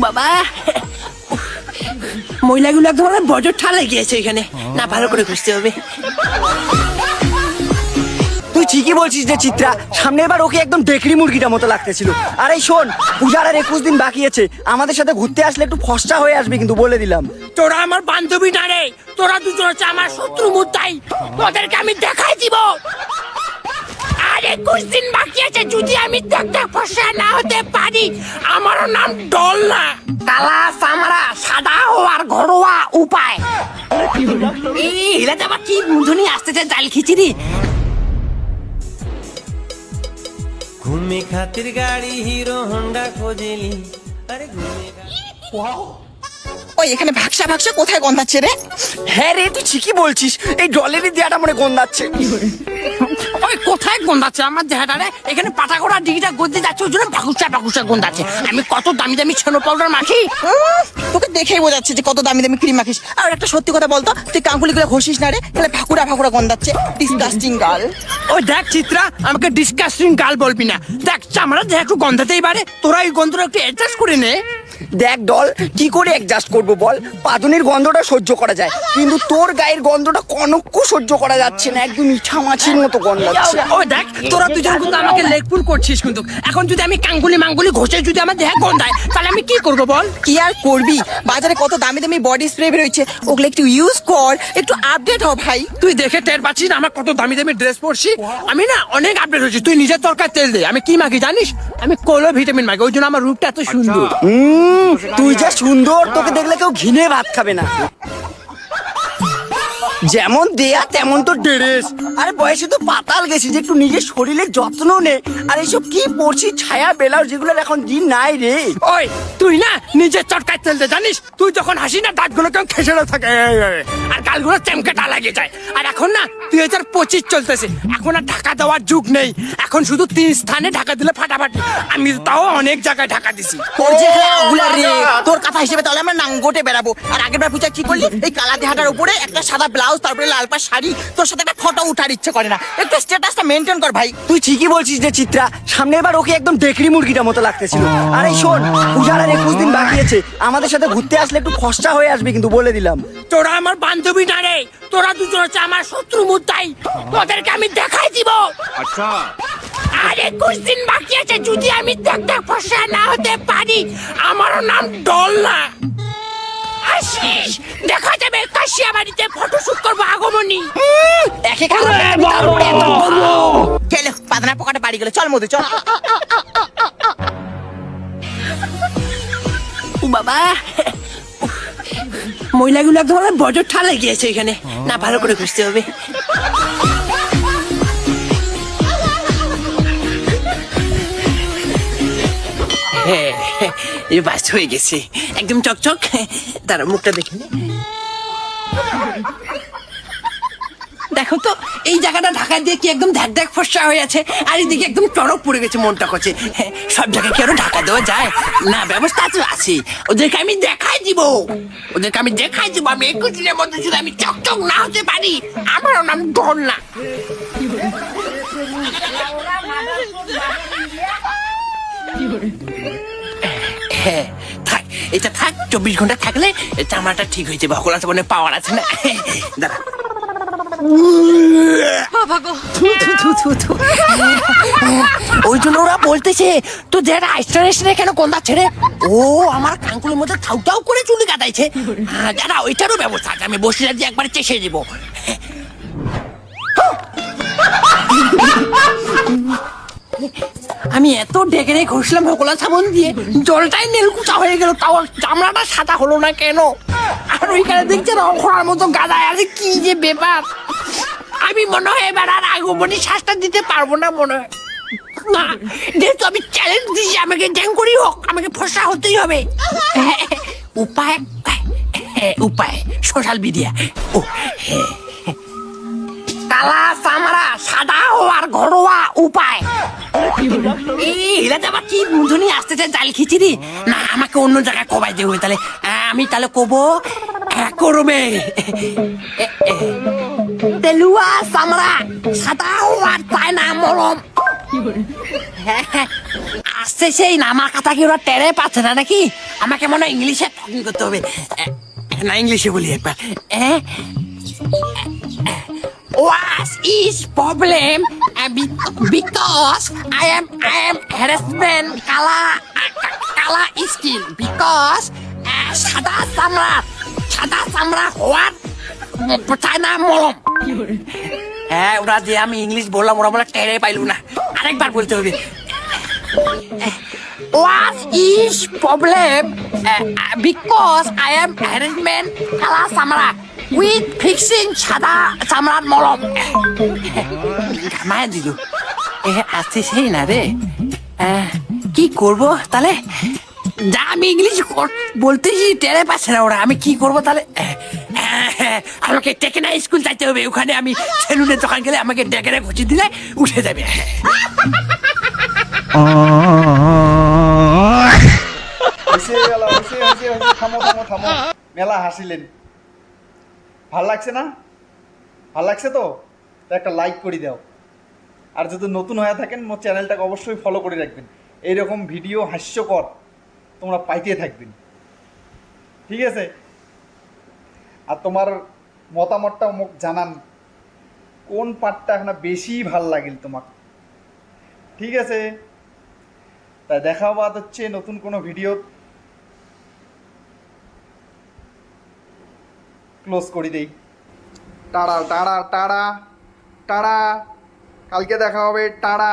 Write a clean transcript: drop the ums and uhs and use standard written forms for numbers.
বাবা মহিলাগুলো এক ধরনের বজর ঠালে গিয়েছে এখানে, না ভালো করে খুঁজতে হবে। তুই ঠিকই বলছিস যে চিত্রা, সামনের বার ওকে একদম ডেকরি মুরগিটা মতো লাগতেছিল। আর এই শোন, পূজার আর 21 দিন বাকি আছে, আমাদের সাথে ঘুরতে আসলে একটু ফর্সা হয়ে আসবে কিন্তু, বলে দিলাম। তোরা আমার বান্ধবী না রে, তোরা দুজন হচ্ছে আমার শত্রু মুদ্দাই, তোদেরকে আমি দেখাই দিব। আর 21 দিন বাকি আছে, যদি আমি দেখতে ফর্সা না হতে পারি, আমারও নাম ডল না, কালা চামড়া, সাদা হওয়ার ঘরোয়া উপায়। এই এলাতে আবার কি মুধুনি আসতেছে জাল খিচিড়ি। घूमे खातिर गाड़ी हीरो होंडा खोजेली अरे घूमे ওই এখানে ভাগসা ভাগসা কোথায় গন্ধাচ্ছে রে? হ্যাঁ রে, তুই ঠিকই বলছিস, এই ডলেরই দেয়াটা মনে গন্ধাচ্ছে। ওই কোথায় গন্ধাচ্ছে আমার দেহাটারে? এখানে পাটা করা ডিগিটা গন্দি যাচ্ছে, ওই জন্য ভাগুসা ভাগুসা গন্ধাচ্ছে। আমি কত দামি দামি ছেনো পাউডার মাখি, তোকে দেখেই বোঝাচ্ছে যে কত দামি দামি ক্রিম মাখিস। আর একটা সত্যি কথা বলতো, তুই কাঙ্কুলিগুলো ঘষিস না রে, তাহলে ভাকুরা ভাকুরা গন্ধাচ্ছে। Disgusting girl. ওই দেখ চিত্রা, আমাকে ডিসকাস্টিং গাল বলবি না। দেখ চামড়া দেখ একটু গন্ধাতেই পারে, তোরা এই গন্ধটা একটু অ্যাডজাস্ট করে নে। দেখ ডল, কি করে অ্যাডজাস্ট করবো বল? পাদুনির গন্ধটা সহ্য করা যায়, কিন্তু তোর গায়ের গন্ধটা কনক্ষ সহ্য করা যাচ্ছে না, একদম মিঠা মাছির মতো গন্ধাচ্ছে। ওই দেখ তোরা দুজন কিন্তু আমাকে লেগপুল করছিস কিন্তু। এখন যদি আমি কাঙ্গুলি মাঙ্গুলি ঘষে যদি আমার দেহ গন্ধায়, তাহলে আমি কি করবো বল? কি আর করবি, বাজারে কত দামি দামি বডি স্প্রে বেরোচ্ছে, ওগুলো একটু ইউজ কর, একটু আপডেট হ ভাই। তুই দেখে টের পাচ্ছিস না আমার কত দামি দামি ড্রেস পরছি? আমি না অনেক আপডেট হচ্ছি। তুই নিজের তরকার তেল দে, আমি কি মাখি জানিস? আমি কোলো ভিটামিন মাখি, ওই জন্য আমার রূপটা এত সুন্দর। তুই যা সুন্দর, তোকে দেখলে কেউ ঘিনে ভাত খাবে না। যেমন দেয়া তেমন তো ড্রেস। আরে বয়সে তো পাতাল গেছি, যে একটু নিজের শরীরের যত্ন নে। আর এইসব কি পরছিস, ছায়া বেলাও, যেগুলোর এখন দিন নাই রে। ওই তুই না নিজের চটকায় তেল দে, জানিস? তুই যখন হাসি না দাঁতগুলো কেমন খেসেড়ে থাকে, আর গালগুলো চেমকেটা লাগে যায়। আর এখন না 2025 চলতেছে, এখন আর ঢাকা দেওয়ার যুগ নেই। এখন শুধু 3 স্থানে ঢাকা দিলে ফাটাফাটি। আমি তাও অনেক জায়গায় ঢাকা দিছি। তোর যে ওগুলা রে, তোর কথা হিসেবে তাহলে আমরা নাঙ্গটে বেড়াবো। আর আগের বার পূজা কি করলি? এই কালা দেহাটার উপরে একটা সাদা ব্লাউজ, তারপরে লাল পা শাড়ি, তোর সাথে একটা ফটো উঠার ইচ্ছে করে না। একটু স্ট্যাটাসটা মেনটেন কর ভাই। তুই ঠিকই বলছিস যে চিত্রা, সামনের বার ওকে একদম ডেকরি মুরগিটা মতো লাগতেছিল। আর এই শোন, পূজার আর 21 দিন বাকি আছে, আমাদের সাথে ঘুরতে আসলে একটু ফর্সা হয়ে আসবে কিন্তু, বলে দিলাম। তোরা আমার বান্ধবী না রে, তোরা দুজন হচ্ছে আমার শত্রু মুদ্দাই, তোদেরকে আমি দেখাই দিব। আচ্ছা আর 21 দিন বাকি আছে, যদি আমি দেখতে ফর্সা না হতে পারি, আমারও নাম ডল না। আসিস, দেখা যাবে কাশিয়াবাড়িতে ফটোশুট করবো আগমনী। একে গেল পাদনা পোকাটা বাড়ি গেল। চল মধু চল। বাবা মহিলাগুলো এক ধরনের বজর ঠালে গিয়েছে এখানে, না ভালো করে খুঁজতে হবে। হ্যাঁ এই বাস হয়ে গেছে, একদম চকচক। তার মুখটা দেখে নে। দেখো তো এই জায়গাটা ঢাকা দিয়ে কি একদম ধ্যাক ধ্যাক ফর্সা হয়ে আছে, আর এদিকে একদম চড়ক পড়ে গেছে, মনটা করছে। সব জায়গায় কি আরো ঢাকা দেওয়া যায় না? ব্যবস্থা তো আছে, ওদেরকে আমি দেখাই দিব। ওদেরকে আমি দেখাই দিব, আমি 21 দিনের মধ্যে যদি আমি চকচক না হতে পারি, আমারও নাম ডল না। হ্যাঁ থাক, এটা থাক। 24 ঘন্টা থাকলে চামড়াটা ঠিক হয়ে যাবে, হকলা মনে পাওয়ার আছে না। দাঁড়া, ওই জন্য ওরা বলতেছে তো যেটা আইসটারেশনে কেন কোনটা ছেড়ে। ও আমার কাঙ্কুলের মধ্যে থাউটাও করে চুলি কাটাইছে। যারা ওইটারও ব্যবস্থা আছে, আমি বসিরা দিয়ে একবার চেষে দিব। আমি এত ডেকে ঘষলাম হকলা সাবন দিয়ে, জলটাই নীলকুচা হয়ে গেল, তাও চামড়াটা সাদা হলো না কেন? আর ওইখানে দেখছে রঙার মতো গাদায় আছে, কি যে ব্যাপার। আমি মনে হয় এবার আর আগমনী শ্বাসটা দিতে পারবো না মনে হয়। না, যেহেতু আমি চ্যালেঞ্জ দিচ্ছি, আমাকে জ্যাং করি হোক, আমাকে ফসা হতেই হবে। উপায় উপায় সোশ্যাল মিডিয়া। ও হ্যাঁ, কালা চামড়া, সাদা হওয়ার ঘরোয়া উপায়। এই এলাতে আবার কি মুধুনি আসতেছে জাল খিচিড়ি? না, আমাকে অন্য জায়গায় কবাই দিয়ে হবে। তাহলে আমি তাহলে কবো করবে তেলুয়া চামড়া, সাদা হওয়ার পায় না মরম। হ্যাঁ হ্যাঁ আসছে সেই না, আমার কথা কি ওরা টেরে পাচ্ছে না নাকি? আমাকে মনে হয় ইংলিশে টকিং করতে হবে। না ইংলিশে বলি একবার। What is problem? Because I am harassment kala skin because সাদা চামড়া হওয়ার চায় না মলম। হ্যাঁ ওরা যে আমি ইংলিশ বললাম ওরা বলে টেরে পাইলু না, আরেকবার বলতে হবে। What is problem? Because I am harassment kala চামড়া with fixing সাদা চামড়ার মলম। কামায় দিল আসছে সেই না রে। কি করব তাহলে? যা আমি ইংলিশ বলতেছি টেরে পাচ্ছে না ওরা, আমি কি করব তাহলে? আমাকে টেকেনা স্কুল যাইতে হবে, ওখানে আমি সেলুনের দোকান গেলে আমাকে ডেকেনা ঘুচি দিলে উঠে যাবে। থামো থামো থামো, মেলা হাসিলেন, ভাল লাগছে না? ভাল লাগছে তো একটা লাইক করে দাও। আর যদি নতুন হয়ে থাকেন মোর চ্যানেলটাকে অবশ্যই ফলো করে রাখবেন, এইরকম ভিডিও হাস্যকর তোমরা পাইতে থাকবেন, ঠিক আছে? আর তোমার মতামতটা মোক জানান, কোন পার্টটা এখন বেশি ভাল লাগিল তোমাক, ঠিক আছে? তাই দেখা বাদ হচ্ছে নতুন কোনো ভিডিও। ক্লোজ করে দেই। টাড়া টাড়া টাড়া টাড়া, কালকে দেখা হবে। টাড়া।